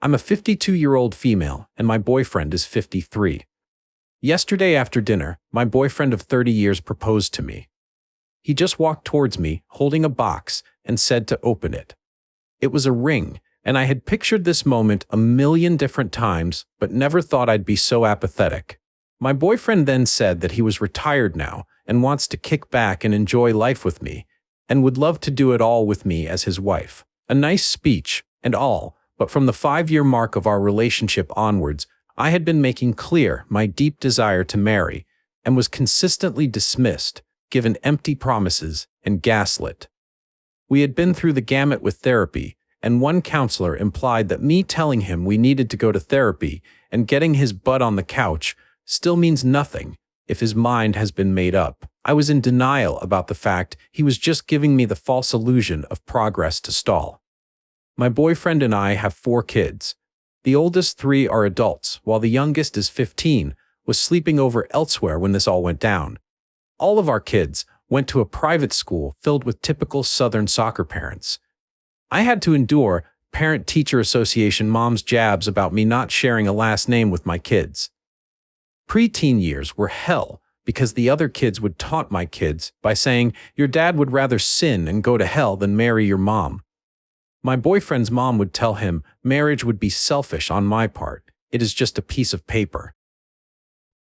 I'm a 52-year-old female, and my boyfriend is 53. Yesterday after dinner, my boyfriend of 30 years proposed to me. He just walked towards me, holding a box, and said to open it. It was a ring, and I had pictured this moment a million different times, but never thought I'd be so apathetic. My boyfriend then said that he was retired now and wants to kick back and enjoy life with me, and would love to do it all with me as his wife. A nice speech, and all, but from the 5-year mark of our relationship onwards, I had been making clear my deep desire to marry, and was consistently dismissed, given empty promises, and gaslit. We had been through the gamut with therapy, and one counselor implied that me telling him we needed to go to therapy and getting his butt on the couch still means nothing if his mind has been made up. I was in denial about the fact he was just giving me the false illusion of progress to stall. My boyfriend and I have 4 kids. The oldest 3 are adults, while the youngest is 15, was sleeping over elsewhere when this all went down. All of our kids went to a private school filled with typical Southern soccer parents. I had to endure Parent-Teacher Association moms' jabs about me not sharing a last name with my kids. Pre-teen years were hell because the other kids would taunt my kids by saying, "Your dad would rather sin and go to hell than marry your mom." My boyfriend's mom would tell him marriage would be selfish on my part. It is just a piece of paper.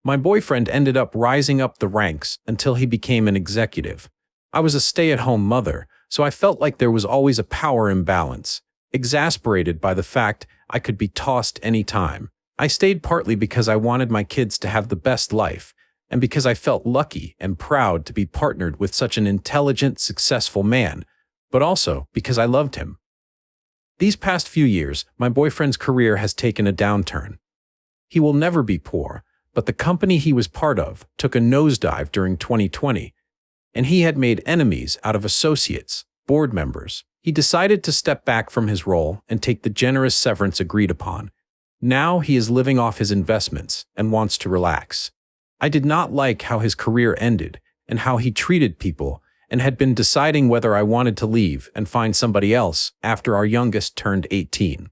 My boyfriend ended up rising up the ranks until he became an executive. I was a stay-at-home mother, so I felt like there was always a power imbalance, exasperated by the fact I could be tossed any time. I stayed partly because I wanted my kids to have the best life, and because I felt lucky and proud to be partnered with such an intelligent, successful man, but also because I loved him. These past few years, my boyfriend's career has taken a downturn. He will never be poor, but the company he was part of took a nosedive during 2020, and he had made enemies out of associates, board members. He decided to step back from his role and take the generous severance agreed upon. Now he is living off his investments and wants to relax. I did not like how his career ended and how he treated people, and had been deciding whether I wanted to leave and find somebody else after our youngest turned 18.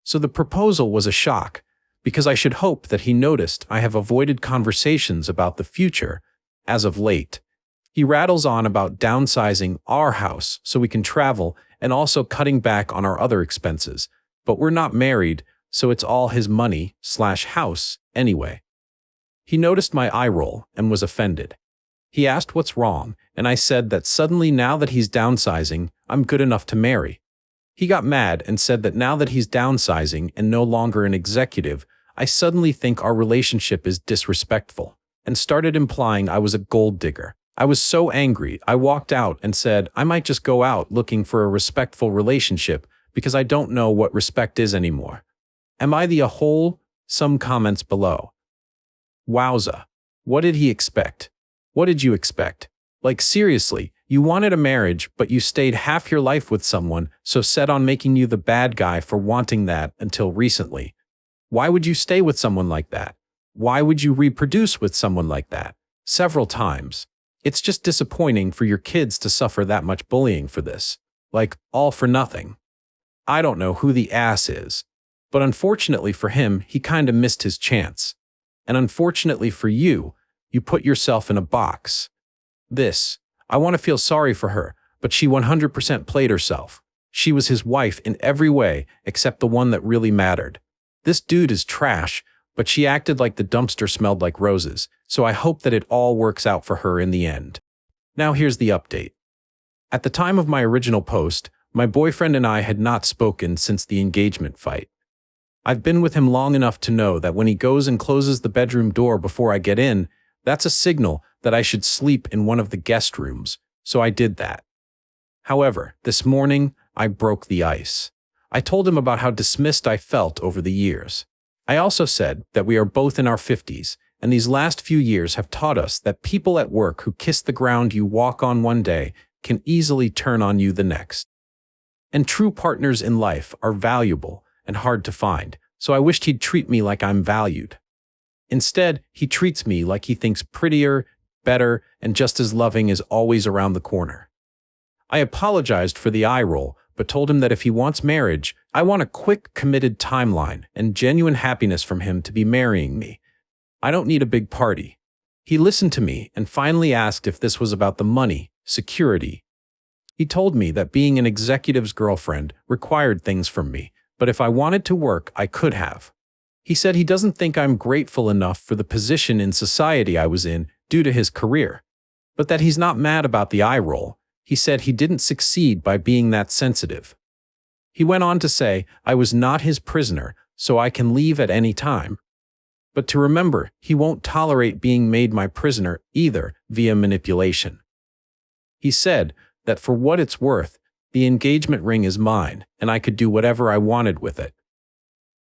So the proposal was a shock, because I should hope that he noticed I have avoided conversations about the future as of late. He rattles on about downsizing our house so we can travel and also cutting back on our other expenses, but we're not married, so it's all his money/house anyway. He noticed my eye roll and was offended. He asked what's wrong, and I said that suddenly now that he's downsizing, I'm good enough to marry. He got mad and said that now that he's downsizing and no longer an executive, I suddenly think our relationship is disrespectful, and started implying I was a gold digger. I was so angry, I walked out and said I might just go out looking for a respectful relationship because I don't know what respect is anymore. Am I the a-hole? Some comments below. Wowza. What did he expect? What did you expect? Like seriously, you wanted a marriage, but you stayed half your life with someone so set on making you the bad guy for wanting that until recently. Why would you stay with someone like that? Why would you reproduce with someone like that? Several times. It's just disappointing for your kids to suffer that much bullying for this. Like, all for nothing. I don't know who the ass is, but unfortunately for him, he kinda missed his chance. And unfortunately for you, you put yourself in a box. I want to feel sorry for her, but she 100% played herself. She was his wife in every way except the one that really mattered. This dude is trash, but she acted like the dumpster smelled like roses, so I hope that it all works out for her in the end. Now here's the update. At the time of my original post, my boyfriend and I had not spoken since the engagement fight. I've been with him long enough to know that when he goes and closes the bedroom door before I get in, that's a signal that I should sleep in one of the guest rooms, so I did that. However, this morning, I broke the ice. I told him about how dismissed I felt over the years. I also said that we are both in our 50s, and these last few years have taught us that people at work who kiss the ground you walk on one day can easily turn on you the next. And true partners in life are valuable and hard to find, so I wished he'd treat me like I'm valued. Instead, he treats me like he thinks prettier, better, and just as loving is always around the corner. I apologized for the eye roll, but told him that if he wants marriage, I want a quick, committed timeline and genuine happiness from him to be marrying me. I don't need a big party. He listened to me and finally asked if this was about the money, security. He told me that being an executive's girlfriend required things from me, but if I wanted to work, I could have. He said he doesn't think I'm grateful enough for the position in society I was in due to his career, but that he's not mad about the eye roll. He said he didn't succeed by being that sensitive. He went on to say I was not his prisoner, so I can leave at any time. But to remember, he won't tolerate being made my prisoner either via manipulation. He said that for what it's worth, the engagement ring is mine, and I could do whatever I wanted with it.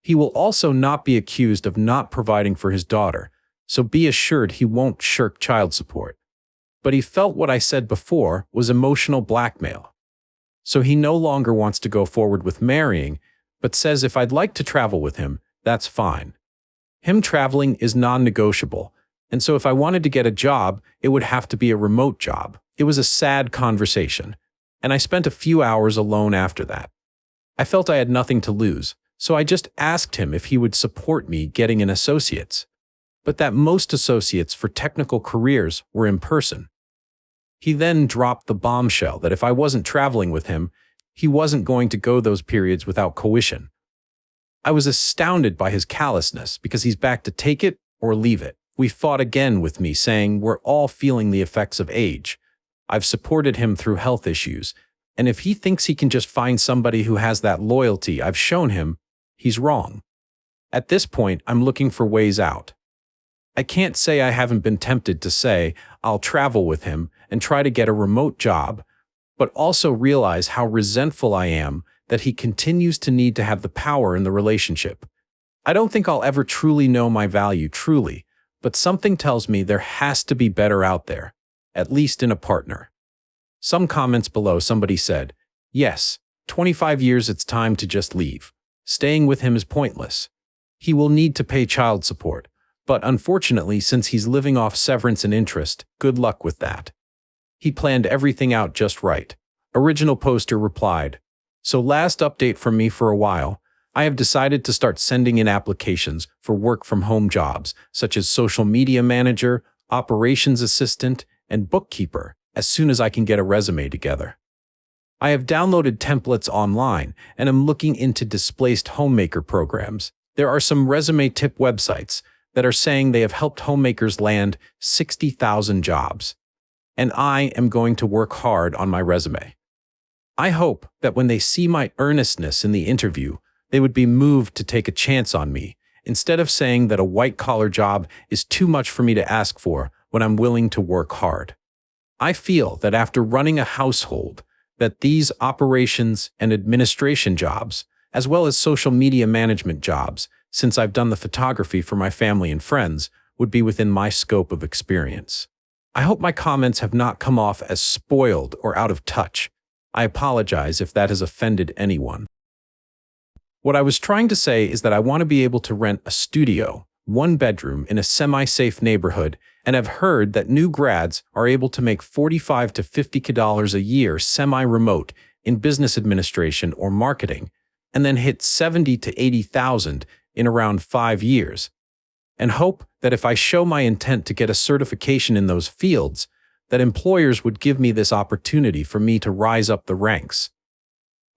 He will also not be accused of not providing for his daughter, so be assured he won't shirk child support. But he felt what I said before was emotional blackmail. So he no longer wants to go forward with marrying, but says if I'd like to travel with him, that's fine. Him traveling is non-negotiable, and so if I wanted to get a job, it would have to be a remote job. It was a sad conversation, and I spent a few hours alone after that. I felt I had nothing to lose, so I just asked him if he would support me getting an associate's, but that most associates for technical careers were in person. He then dropped the bombshell that if I wasn't traveling with him, he wasn't going to go those periods without coition. I was astounded by his callousness because he's back to take it or leave it. We fought again with me saying we're all feeling the effects of age. I've supported him through health issues, and if he thinks he can just find somebody who has that loyalty I've shown him, he's wrong. At this point, I'm looking for ways out. I can't say I haven't been tempted to say I'll travel with him and try to get a remote job, but also realize how resentful I am that he continues to need to have the power in the relationship. I don't think I'll ever truly know my value truly, but something tells me there has to be better out there, at least in a partner. Some comments below somebody said, yes, 25 years it's time to just leave. Staying with him is pointless. He will need to pay child support, but unfortunately since he's living off severance and interest, good luck with that. He planned everything out just right. Original poster replied, so last update from me for a while, I have decided to start sending in applications for work-from-home jobs, such as social media manager, operations assistant, and bookkeeper, as soon as I can get a resume together. I have downloaded templates online and am looking into displaced homemaker programs. There are some resume tip websites that are saying they have helped homemakers land 60,000 jobs. And I am going to work hard on my resume. I hope that when they see my earnestness in the interview, they would be moved to take a chance on me, instead of saying that a white-collar job is too much for me to ask for when I'm willing to work hard. I feel that after running a household, that these operations and administration jobs, as well as social media management jobs, since I've done the photography for my family and friends, would be within my scope of experience. I hope my comments have not come off as spoiled or out of touch. I apologize if that has offended anyone. What I was trying to say is that I want to be able to rent a studio, one bedroom in a semi-safe neighborhood, and have heard that new grads are able to make $45 to $50 a year semi-remote in business administration or marketing, and then hit $70,000 to $80,000 in around 5 years, and hope that if I show my intent to get a certification in those fields, that employers would give me this opportunity for me to rise up the ranks.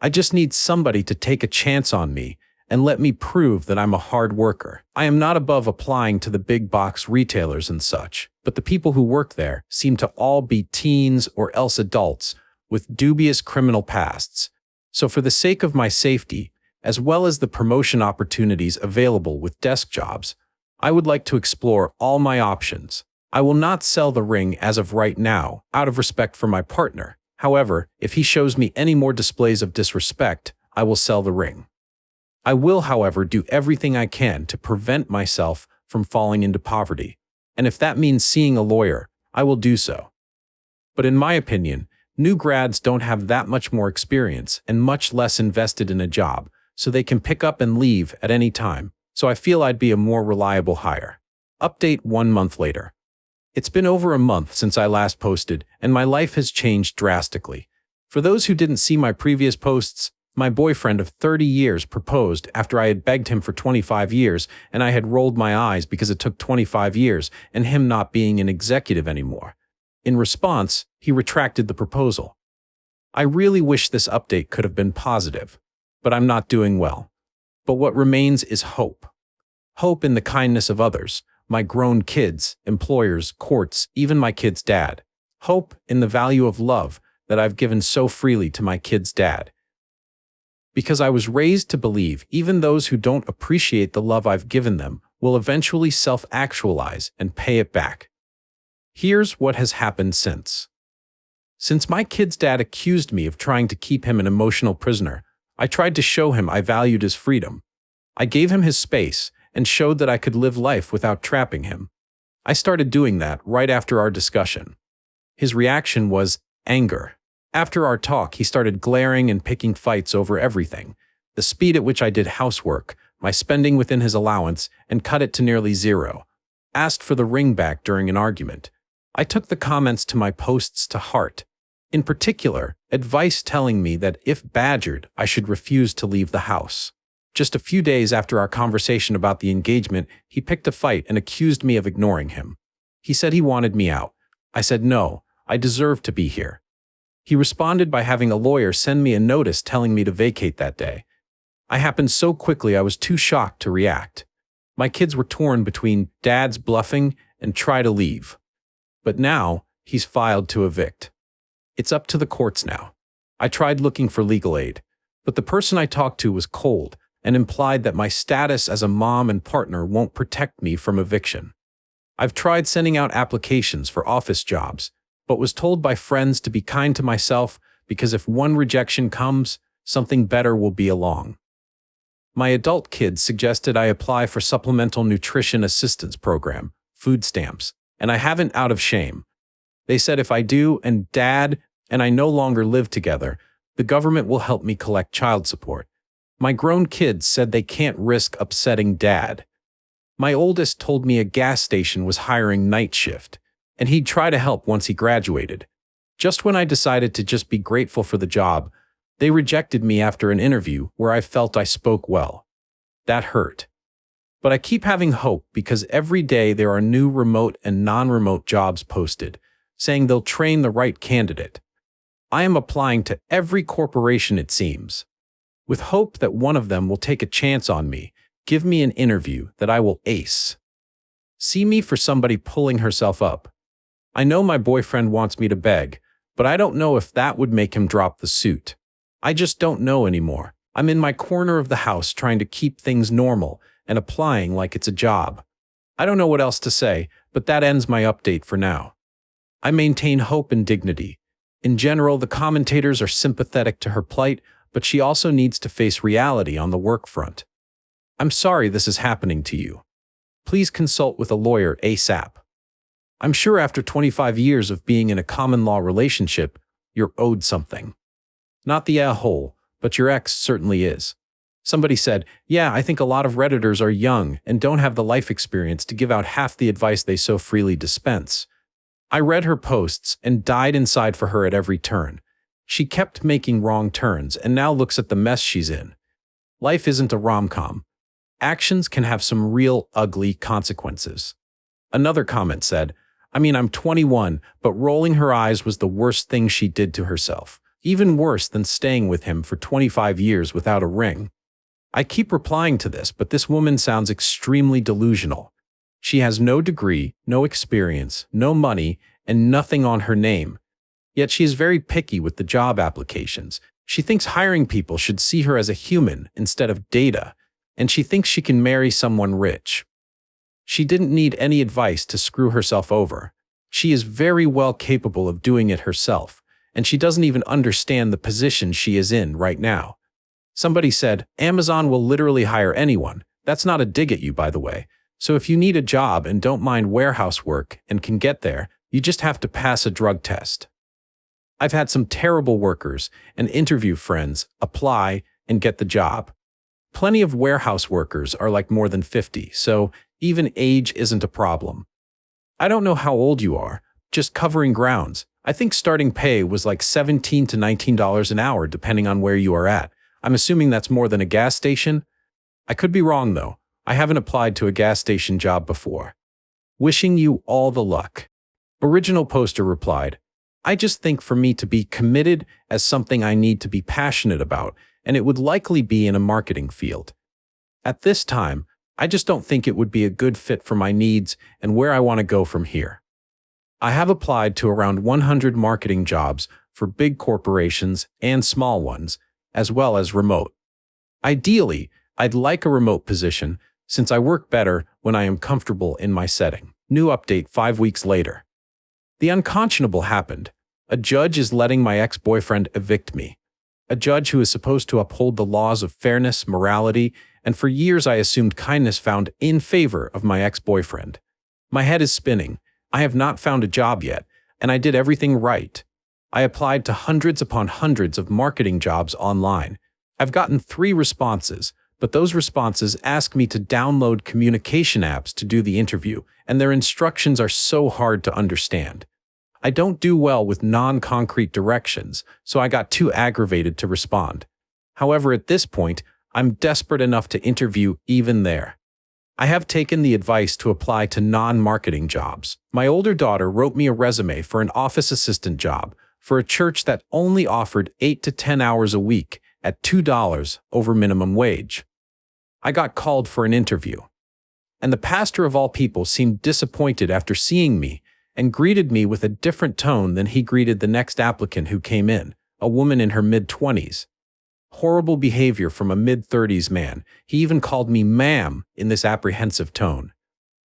I just need somebody to take a chance on me and let me prove that I'm a hard worker. I am not above applying to the big box retailers and such, but the people who work there seem to all be teens or else adults with dubious criminal pasts. So for the sake of my safety, as well as the promotion opportunities available with desk jobs, I would like to explore all my options. I will not sell the ring as of right now, out of respect for my partner. However, if he shows me any more displays of disrespect, I will sell the ring. I will, however, do everything I can to prevent myself from falling into poverty, and if that means seeing a lawyer, I will do so. But in my opinion, new grads don't have that much more experience and much less invested in a job, so they can pick up and leave at any time, so I feel I'd be a more reliable hire. Update 1 month later. It's been over a month since I last posted, and my life has changed drastically. For those who didn't see my previous posts, my boyfriend of 30 years proposed after I had begged him for 25 years and I had rolled my eyes because it took 25 years and him not being an executive anymore. In response, he retracted the proposal. I really wish this update could have been positive, but I'm not doing well. But what remains is hope. Hope in the kindness of others, my grown kids, employers, courts, even my kid's dad. Hope in the value of love that I've given so freely to my kid's dad. Because I was raised to believe even those who don't appreciate the love I've given them will eventually self-actualize and pay it back. Here's what has happened since. Since my kid's dad accused me of trying to keep him an emotional prisoner, I tried to show him I valued his freedom. I gave him his space and showed that I could live life without trapping him. I started doing that right after our discussion. His reaction was anger. After our talk, he started glaring and picking fights over everything. The speed at which I did housework, my spending within his allowance, and cut it to nearly zero. Asked for the ring back during an argument. I took the comments to my posts to heart. In particular, advice telling me that if badgered, I should refuse to leave the house. Just a few days after our conversation about the engagement, he picked a fight and accused me of ignoring him. He said he wanted me out. I said no, I deserve to be here. He responded by having a lawyer send me a notice telling me to vacate that day. I happened so quickly I was too shocked to react. My kids were torn between dad's bluffing and try to leave. But now, he's filed to evict. It's up to the courts now. I tried looking for legal aid, but the person I talked to was cold and implied that my status as a mom and partner won't protect me from eviction. I've tried sending out applications for office jobs, but was told by friends to be kind to myself because if one rejection comes, something better will be along. My adult kids suggested I apply for Supplemental Nutrition Assistance Program, food stamps, and I haven't out of shame. They said if I do and Dad and I no longer live together, the government will help me collect child support. My grown kids said they can't risk upsetting Dad. My oldest told me a gas station was hiring night shift, and he'd try to help once he graduated. Just when I decided to just be grateful for the job, they rejected me after an interview where I felt I spoke well. That hurt. But I keep having hope because every day there are new remote and non-remote jobs posted, saying they'll train the right candidate. I am applying to every corporation it seems, with hope that one of them will take a chance on me, give me an interview that I will ace. See me for somebody pulling herself up. I know my boyfriend wants me to beg, but I don't know if that would make him drop the suit. I just don't know anymore. I'm in my corner of the house trying to keep things normal and applying like it's a job. I don't know what else to say, but that ends my update for now. I maintain hope and dignity. In general, the commentators are sympathetic to her plight, but she also needs to face reality on the work front. I'm sorry this is happening to you. Please consult with a lawyer ASAP. I'm sure after 25 years of being in a common law relationship, you're owed something. Not the a-hole, but your ex certainly is. Somebody said, yeah, I think a lot of Redditors are young and don't have the life experience to give out half the advice they so freely dispense. I read her posts and died inside for her at every turn. She kept making wrong turns and now looks at the mess she's in. Life isn't a rom-com. Actions can have some real ugly consequences. Another comment said, I'm 21, but rolling her eyes was the worst thing she did to herself. Even worse than staying with him for 25 years without a ring. I keep replying to this, but this woman sounds extremely delusional. She has no degree, no experience, no money, and nothing on her name. Yet she is very picky with the job applications. She thinks hiring people should see her as a human instead of data, and she thinks she can marry someone rich. She didn't need any advice to screw herself over. She is very well capable of doing it herself, and she doesn't even understand the position she is in right now. Somebody said, Amazon will literally hire anyone. That's not a dig at you, by the way. So if you need a job and don't mind warehouse work and can get there, you just have to pass a drug test. I've had some terrible workers and interview friends apply and get the job. Plenty of warehouse workers are like more than 50, so even age isn't a problem. I don't know how old you are, just covering grounds. I think starting pay was like $17 to $19 an hour depending on where you are at. I'm assuming that's more than a gas station? I could be wrong though. I haven't applied to a gas station job before. Wishing you all the luck. Original poster replied, I just think for me to be committed as something I need to be passionate about, and it would likely be in a marketing field. At this time, I just don't think it would be a good fit for my needs and where I want to go from here. I have applied to around 100 marketing jobs for big corporations and small ones, as well as remote. Ideally, I'd like a remote position since I work better when I am comfortable in my setting. New update 5 weeks later. The unconscionable happened. A judge is letting my ex-boyfriend evict me. A judge who is supposed to uphold the laws of fairness, morality, and for years I assumed kindness found in favor of my ex-boyfriend. My head is spinning. I have not found a job yet, and I did everything right. I applied to hundreds upon hundreds of marketing jobs online. I've gotten 3 responses, but those responses ask me to download communication apps to do the interview, and their instructions are so hard to understand. I don't do well with non-concrete directions, so I got too aggravated to respond. However, at this point, I'm desperate enough to interview even there. I have taken the advice to apply to non-marketing jobs. My older daughter wrote me a resume for an office assistant job for a church that only offered 8 to 10 hours a week at $2 over minimum wage. I got called for an interview, and the pastor of all people seemed disappointed after seeing me and greeted me with a different tone than he greeted the next applicant who came in, a woman in her mid-20s. Horrible behavior from a mid-30s man. He even called me ma'am in this apprehensive tone.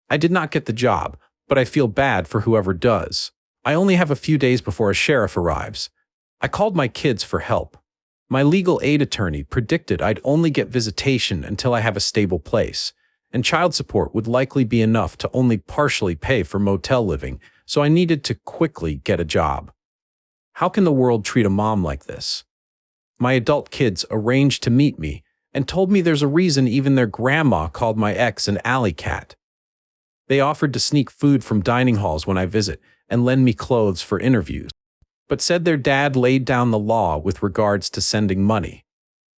I did not get the job, but I feel bad for whoever does. I only have a few days before a sheriff arrives. I called my kids for help. My legal aid attorney predicted I'd only get visitation until I have a stable place, and child support would likely be enough to only partially pay for motel living, so I needed to quickly get a job. How can the world treat a mom like this? My adult kids arranged to meet me and told me there's a reason even their grandma called my ex an alley cat. They offered to sneak food from dining halls when I visit and lend me clothes for interviews, but said their dad laid down the law with regards to sending money,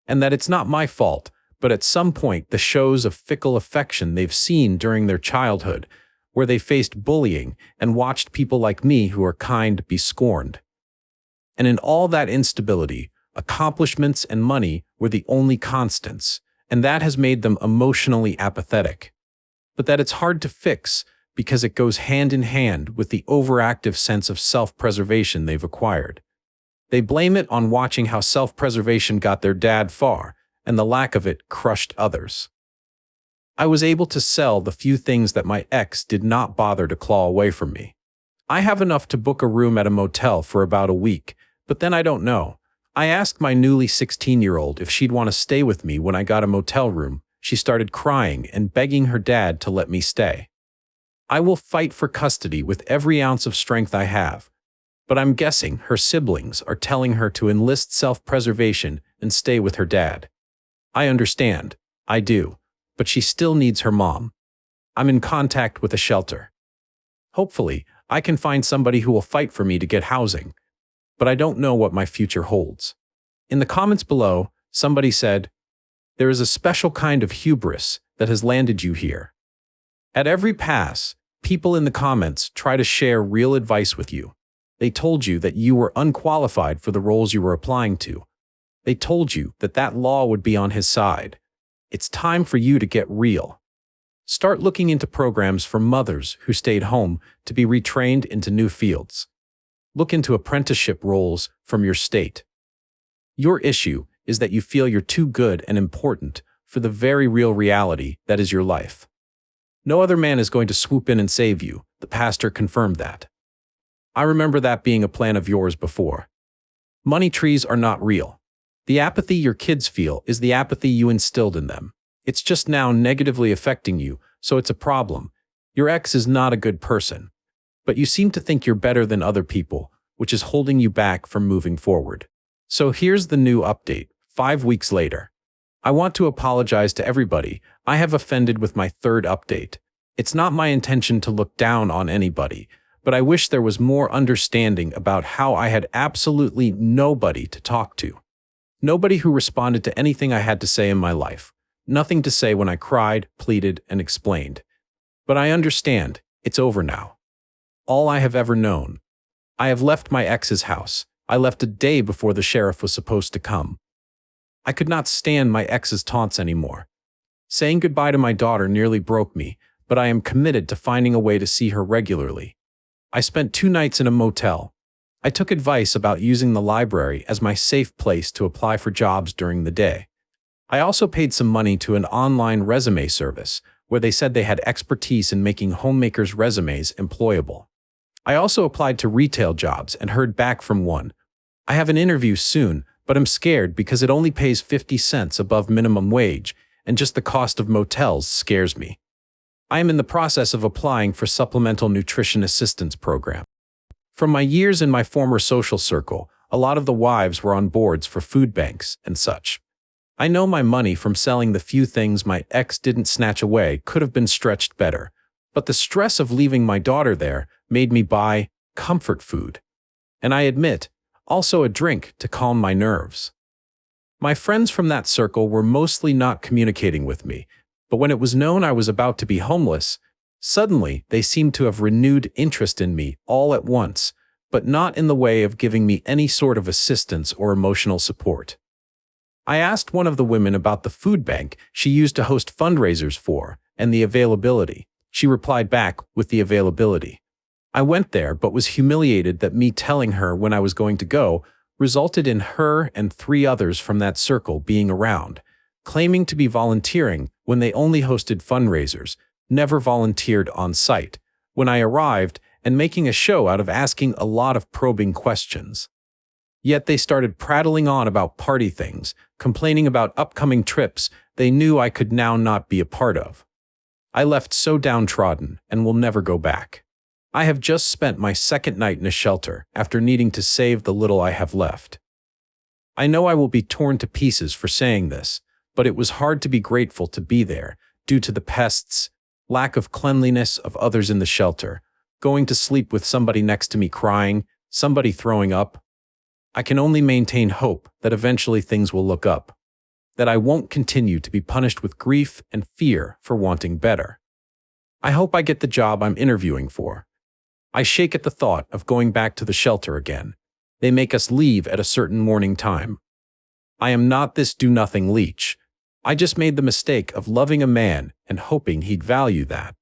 and that it's not my fault, but at some point the shows of fickle affection they've seen during their childhood, where they faced bullying and watched people like me who are kind be scorned. And in all that instability, accomplishments and money were the only constants, and that has made them emotionally apathetic. But that it's hard to fix because it goes hand in hand with the overactive sense of self-preservation they've acquired. They blame it on watching how self-preservation got their dad far, and the lack of it crushed others. I was able to sell the few things that my ex did not bother to claw away from me. I have enough to book a room at a motel for about a week, but then I don't know. I asked my newly 16-year-old if she'd want to stay with me when I got a motel room. She started crying and begging her dad to let me stay. I will fight for custody with every ounce of strength I have, but I'm guessing her siblings are telling her to enlist self-preservation and stay with her dad. I understand, I do, but she still needs her mom. I'm in contact with a shelter. Hopefully, I can find somebody who will fight for me to get housing, but I don't know what my future holds. In the comments below, somebody said, "There is a special kind of hubris that has landed you here." At every pass, people in the comments try to share real advice with you. They told you that you were unqualified for the roles you were applying to. They told you that that law would be on his side. It's time for you to get real. Start looking into programs for mothers who stayed home to be retrained into new fields. Look into apprenticeship roles from your state. Your issue is that you feel you're too good and important for the very real reality that is your life. No other man is going to swoop in and save you. The pastor confirmed that. I remember that being a plan of yours before. Money trees are not real. The apathy your kids feel is the apathy you instilled in them. It's just now negatively affecting you, so it's a problem. Your ex is not a good person, but you seem to think you're better than other people, which is holding you back from moving forward. So here's the new update, 5 weeks later. I want to apologize to everybody I have offended with my third update. It's not my intention to look down on anybody, but I wish there was more understanding about how I had absolutely nobody to talk to. Nobody who responded to anything I had to say in my life. Nothing to say when I cried, pleaded, and explained. But I understand, it's over now. All I have ever known. I have left my ex's house. I left a day before the sheriff was supposed to come. I could not stand my ex's taunts anymore. Saying goodbye to my daughter nearly broke me, but I am committed to finding a way to see her regularly. I spent 2 nights in a motel. I took advice about using the library as my safe place to apply for jobs during the day. I also paid some money to an online resume service, where they said they had expertise in making homemakers' resumes employable. I also applied to retail jobs and heard back from one. I have an interview soon, but I'm scared because it only pays 50 cents above minimum wage, and just the cost of motels scares me. I am in the process of applying for supplemental nutrition assistance program. From my years in my former social circle, a lot of the wives were on boards for food banks and such. I know my money from selling the few things my ex didn't snatch away could have been stretched better, but the stress of leaving my daughter there made me buy comfort food. And I admit, also a drink to calm my nerves. My friends from that circle were mostly not communicating with me, but when it was known I was about to be homeless, suddenly they seemed to have renewed interest in me all at once, but not in the way of giving me any sort of assistance or emotional support. I asked one of the women about the food bank she used to host fundraisers for and the availability. She replied back with the availability. I went there but was humiliated that me telling her when I was going to go resulted in her and 3 others from that circle being around, claiming to be volunteering when they only hosted fundraisers, never volunteered on site, when I arrived, and making a show out of asking a lot of probing questions. Yet they started prattling on about party things, complaining about upcoming trips they knew I could now not be a part of. I left so downtrodden and will never go back. I have just spent my 2nd night in a shelter after needing to save the little I have left. I know I will be torn to pieces for saying this, but it was hard to be grateful to be there due to the pests, lack of cleanliness of others in the shelter, going to sleep with somebody next to me crying, somebody throwing up. I can only maintain hope that eventually things will look up, that I won't continue to be punished with grief and fear for wanting better. I hope I get the job I'm interviewing for. I shake at the thought of going back to the shelter again. They make us leave at a certain morning time. I am not this do-nothing leech. I just made the mistake of loving a man and hoping he'd value that.